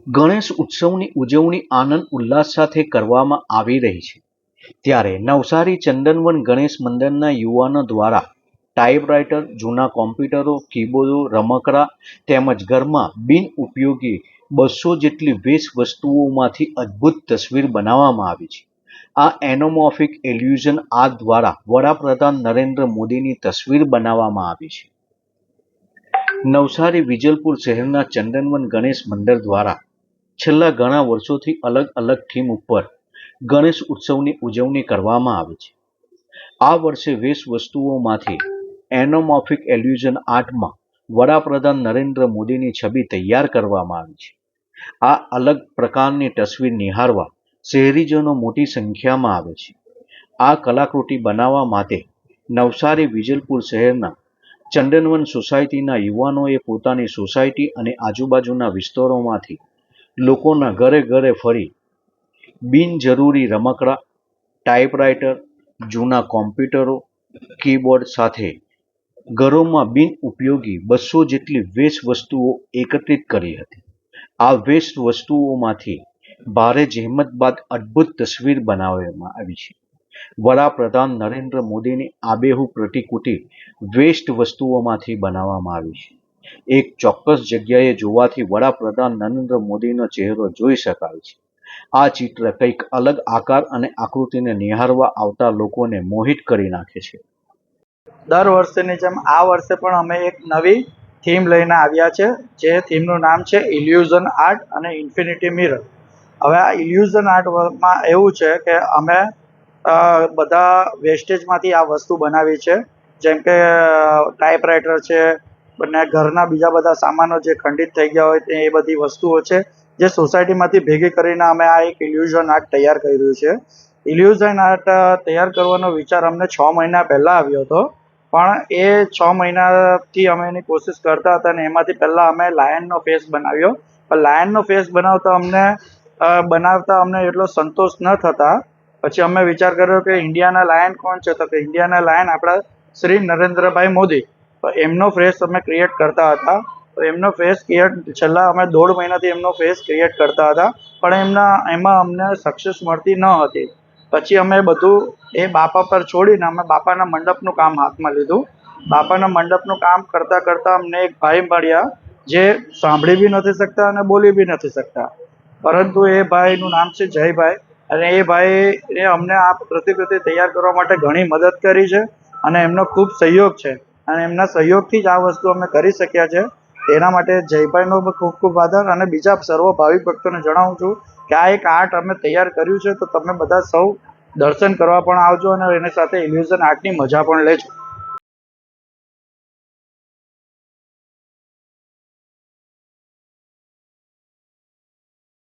ગણેશ ઉત્સવની ઉજવણી આનંદ ઉલ્લાસ સાથે કરવામાં આવી રહી છે, ત્યારે નવસારી ચંદનવન ગણેશ મંદિરના યુવાનો દ્વારા ટાઈપરાઇટર, જૂના કોમ્પ્યુટરો, કીબોર્ડો, રમકડા તેમજ ઘરમાં બિનઉપયોગી 200 જેટલી વેસ્ટ વસ્તુઓમાંથી અદ્ભુત તસવીર બનાવવામાં આવી છે. આ એનોમોર્ફિક ઇલ્યુઝન આર્ટ દ્વારા વડાપ્રધાન નરેન્દ્ર મોદીની તસવીર બનાવવામાં આવી છે. નવસારી વિજલપુર શહેરના ચંદનવન ગણેશ મંદિર દ્વારા છેલ્લા ઘણા વર્ષોથી અલગ અલગ થીમ ઉપર ગણેશ ઉત્સવની ઉજવણી કરવામાં આવે છે. આ વર્ષે વેસ્ટ વસ્તુઓમાંથી એનોમોર્ફિક ઇલ્યુઝન આર્ટમાં વડાપ્રધાન નરેન્દ્ર મોદીની છબી તૈયાર કરવામાં આવી છે. આ અલગ પ્રકારની તસવીર નિહાળવા શહેરીજનો મોટી સંખ્યામાં આવે છે. આ કલાકૃતિ બનાવવા માટે નવસારી વિજલપુર શહેરના ચંદનવન સોસાયટીના યુવાનોએ પોતાની સોસાયટી અને આજુબાજુના વિસ્તારોમાંથી લોકોના ઘરે ઘરે ફરી બિનજરૂરી રમકડા, ટાઈપરાઇટર, જૂના કોમ્પ્યુટરો, કીબોર્ડ સાથે ઘરોમાં બિનઉપયોગી 200 જેટલી વેસ્ટ વસ્તુઓ એકત્રિત કરી હતી. આ વેસ્ટ વસ્તુઓમાંથી ભારે જહેમત બાદ અદ્ભુત તસવીર બનાવવામાં આવી છે. વડાપ્રધાન નરેન્દ્ર મોદીની આબેહૂબ પ્રતિકૃતિ વેસ્ટ વસ્તુઓમાંથી બનાવવામાં આવી છે. એક ચોક્કસ જગ્યાએ જોવાથી વડાપ્રધાન નરેન્દ્ર મોદીનો ચહેરો જોઈ શકાય છે. આ ચિત્ર કંઈક અલગ આકાર અને આકૃતિને નિહાળવા આવતા લોકોને મોહિત કરી નાખે છે. દર વર્ષની જેમ આ વર્ષે પણ અમે એક નવી થીમ લઈને આવ્યા છે, જે થીમનું નામ છે ઇલ્યુઝન આર્ટ અને ઇન્ફિનિટી મિરર. હવે આ ઇલ્યુઝન આર્ટમાં એવું છે કે અમે બધા વેસ્ટેજમાંથી આ વસ્તુ બનાવી છે, જેમ કે ટાઈપરાઇટર છે, અને ઘરના બીજા બધા સામાનો જે ખંડિત થઈ ગયા હોય એ બધી વસ્તુઓ છે, જે સોસાયટીમાંથી ભેગી કરીને અમે આ એક ઇલ્યુઝન આર્ટ તૈયાર કર્યું છે. ઇલ્યુઝન આર્ટ તૈયાર કરવાનો વિચાર અમને 6 મહિના પહેલાં આવ્યો હતો, પણ એ 6 મહિનાથી અમે એની કોશિશ કરતા હતા, અને એમાંથી પહેલાં અમે લાયનનો ફેસ બનાવ્યો. પણ લાયનનો ફેસ બનાવતા અમને એટલો સંતોષ ન થતા પછી અમે વિચાર કર્યો કે ઇન્ડિયાના લાયન કોણ છે, તો કે ઇન્ડિયાના લાયન આપણા શ્રી નરેન્દ્રભાઈ મોદી. તો એમનો ફેસ અમે ક્રિએટ કરતા હતા. તો એમનો ફેસ છેલ્લા અમે 1.5 મહિનાથી એમનો ફેસ ક્રિએટ કરતા હતા, પણ એમાં અમને સક્સેસ મળતી ન હતી. પછી અમે બધું એ બાપા પર છોડીને અમે બાપાના મંડપનું કામ હાથમાં લીધું. બાપાના મંડપનું કામ કરતાં કરતાં અમને એક ભાઈ મળ્યા, જે સાંભળી બી નથી શકતા અને બોલી બી નથી શકતા, પરંતુ એ ભાઈનું નામ છે જયભાઈ. અને એ ભાઈએ અમને આ પ્રતિકૃતિ તૈયાર કરવા માટે ઘણી મદદ કરી છે, અને એમનો ખૂબ સહયોગ છે, અને એમના સહયોગથી જ આ વસ્તુ અમે કરી શક્યા છે. તેના માટે જયભાઈનો ખૂબ ખૂબ આભાર. અને બીજા સર્વ ભાવિક ભક્તોને જણાવું છું કે આ એક આર્ટ અમે તૈયાર કર્યું છે, તો તમે બધા સૌ દર્શન કરવા પણ આવજો અને એની સાથે ઇલ્યુઝન આર્ટની મજા પણ લેજો.